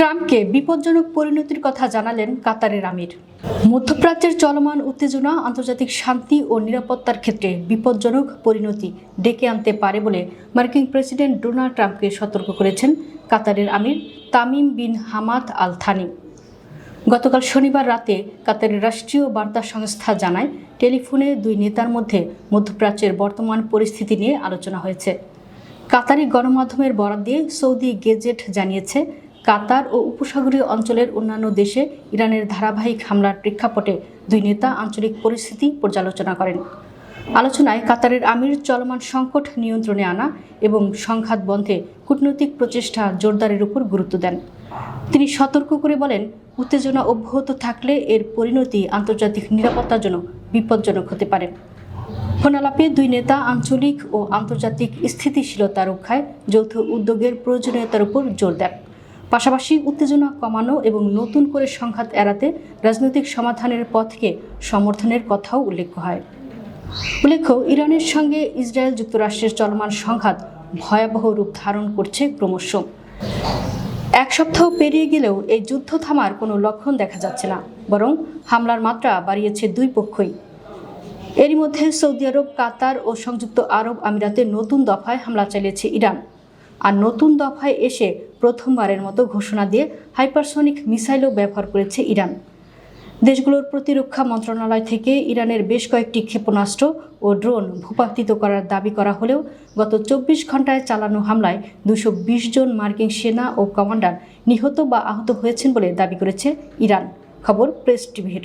ট্রাম্পকে বিপজ্জনক পরিণতির কথা জানালেন কাতারের আমির। মধ্যপ্রাচ্যের চলমান উত্তেজনা আন্তর্জাতিক শান্তি ও নিরাপত্তার ক্ষেত্রে বিপজ্জনক পরিণতি ডেকে আনতে পারে বলে মার্কিন প্রেসিডেন্ট ডোনাল্ড ট্রাম্পকে সতর্ক করেছেন কাতারের আমির Tamim bin Hamad Al Thani. গতকাল শনিবার রাতে কাতারের রাষ্ট্রীয় বার্তা সংস্থা জানায়, টেলিফোনে দুই নেতার মধ্যে মধ্যপ্রাচ্যের বর্তমান পরিস্থিতি নিয়ে আলোচনা হয়েছে। কাতারি গণমাধ্যমের বরাত দিয়ে সৌদি গেজেট জানিয়েছে, কাতার ও উপসাগরীয় অঞ্চলের অন্যান্য দেশে ইরানের ধারাবাহিক হামলার প্রেক্ষাপটে দুই নেতা আঞ্চলিক পরিস্থিতি পর্যালোচনা করেন। আলোচনায় কাতারের আমির চলমান সংকট নিয়ন্ত্রণে আনা এবং সংঘাত বন্ধে কূটনৈতিক প্রচেষ্টা জোরদারের উপর গুরুত্ব দেন। তিনি সতর্ক করে বলেন, উত্তেজনা অব্যাহত থাকলে এর পরিণতি আন্তর্জাতিক নিরাপত্তার জন্য বিপজ্জনক হতে পারে। ফোনালাপে দুই নেতা আঞ্চলিক ও আন্তর্জাতিক স্থিতিশীলতা রক্ষায় যৌথ উদ্যোগের প্রয়োজনীয়তার উপর জোর দেন। পাশাপাশি উত্তেজনা কমানো এবং নতুন করে সংঘাত এড়াতে রাজনৈতিক সমাধানের পথকে সমর্থনের কথাও উল্লেখ হয়। উল্লেখ্য, ইরানের সঙ্গে ইসরায়েল যুক্তরাষ্ট্রের চলমান সংঘাত ভয়াবহ রূপ ধারণ করছে ক্রমশ। এক সপ্তাহ পেরিয়ে গেলেও এই যুদ্ধ থামার কোনো লক্ষণ দেখা যাচ্ছে না, বরং হামলার মাত্রা বাড়িয়েছে দুই পক্ষই। এরই মধ্যে সৌদি আরব, কাতার ও সংযুক্ত আরব আমিরাতে নতুন দফায় হামলা চালিয়েছে ইরান। আর নতুন দফায় এসে প্রথমবারের মতো ঘোষণা দিয়ে হাইপারসনিক মিসাইলও ব্যবহার করেছে ইরান। দেশগুলোর প্রতিরক্ষা মন্ত্রণালয় থেকে ইরানের বেশ কয়েকটি ক্ষেপণাস্ত্র ও ড্রোন ভূপাতিত করার দাবি করা হলেও গত 24 ঘন্টায় চালানো হামলায় 220 জন মার্কিন সেনা ও কমান্ডার নিহত বা আহত হয়েছেন বলে দাবি করেছে ইরান। খবর প্রেস টিভির।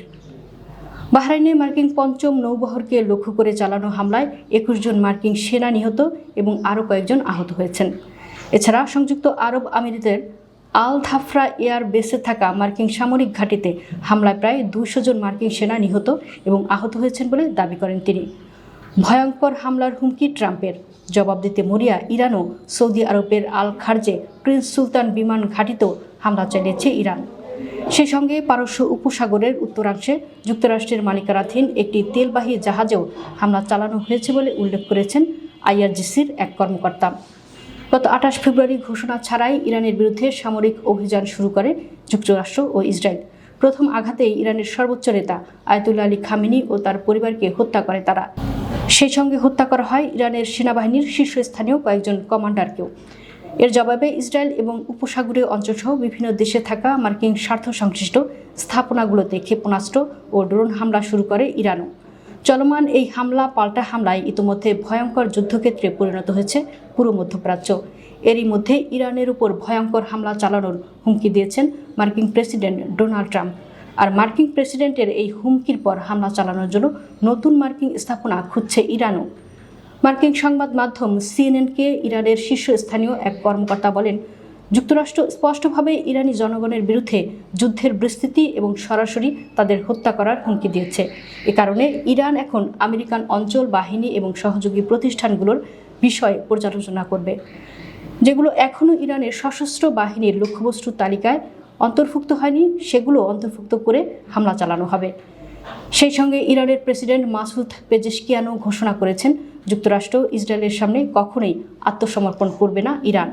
বাহরাইনে মার্কিন পঞ্চম নৌবহরকে লক্ষ্য করে চালানো হামলায় 21 জন মার্কিন সেনা নিহত এবং আরও কয়েকজন আহত হয়েছেন। এছাড়া সংযুক্ত আরব আমিরাতের আল ধাফরা এয়ার বেসে থাকা মার্কিন সামরিক ঘাঁটিতে হামলায় প্রায় 200 জন মার্কিন সেনা নিহত এবং আহত হয়েছেন বলে দাবি করেন তিনি। ভয়ঙ্কর হামলার হুমকি ট্রাম্পের। জবাব দিতে মরিয়া ইরানও সৌদি আরবের আল খার্জে প্রিন্স সুলতান বিমান ঘাঁটিতেও হামলা চালিয়েছে ইরান। সেই সঙ্গে পারস্য উপসাগরের উত্তরাংশে যুক্তরাষ্ট্রের মালিকানাধীন একটি তেলবাহী জাহাজেও হামলা চালানো হয়েছে বলে উল্লেখ করেছেন আইআরজিসির এক কর্মকর্তা। গত 28 ফেব্রুয়ারি ঘোষণা ছাড়াই ইরানের বিরুদ্ধে সামরিক অভিযান শুরু করে যুক্তরাষ্ট্র ও ইসরায়েল। প্রথম আঘাতেই ইরানের সর্বোচ্চ নেতা আয়াতুল্লাহ আলী খামেনি ও তার পরিবারকে হত্যা করে তারা। সেই সঙ্গে হত্যা করা হয় ইরানের সেনাবাহিনীর শীর্ষস্থানীয় কয়েকজন কমান্ডারকেও। এর জবাবে ইসরায়েল এবং উপসাগরীয় অঞ্চলসহ বিভিন্ন দেশে থাকা মার্কিন স্বার্থ সংশ্লিষ্ট স্থাপনাগুলোতে ক্ষেপণাস্ত্র ও ড্রোন হামলা শুরু করে ইরানও। চলমান এই হামলা পাল্টা হামলায় ইতিমধ্যে ভয়ঙ্কর যুদ্ধক্ষেত্রে পরিণত হয়েছে পুরো মধ্যপ্রাচ্য। এরই মধ্যে ইরানের উপর ভয়ঙ্কর হামলা চালানোর হুমকি দিয়েছেন মার্কিন প্রেসিডেন্ট ডোনাল্ড ট্রাম্প। আর মার্কিন প্রেসিডেন্টের এই হুমকির পর হামলা চালানোর জন্য নতুন মার্কিন স্থাপনা খুঁজছে ইরানও। মার্কিন সংবাদ মাধ্যম সিএনএনকে ইরানের শীর্ষস্থানীয় এক কর্মকর্তা বলেন, যুক্তরাষ্ট্র স্পষ্টভাবে ইরানি জনগণের বিরুদ্ধে যুদ্ধের বিস্তৃতি এবং সরাসরি তাদের হত্যা করার হুমকি দিয়েছে। এ কারণে ইরান এখন আমেরিকান অঞ্চল বাহিনী এবং সহযোগী প্রতিষ্ঠানগুলোর বিষয়ে পর্যালোচনা করবে, যেগুলো এখনও ইরানের সশস্ত্র বাহিনীর লক্ষ্যবস্তুর তালিকায় অন্তর্ভুক্ত হয়নি, সেগুলো অন্তর্ভুক্ত করে হামলা চালানো হবে। সেই সঙ্গে ইরানের প্রেসিডেন্ট মাসুদ পেজেশকিয়ানও ঘোষণা করেছেন, যুক্তরাষ্ট্র ইসরায়েলের সামনে কখনোই আত্মসমর্পণ করবে না ইরান।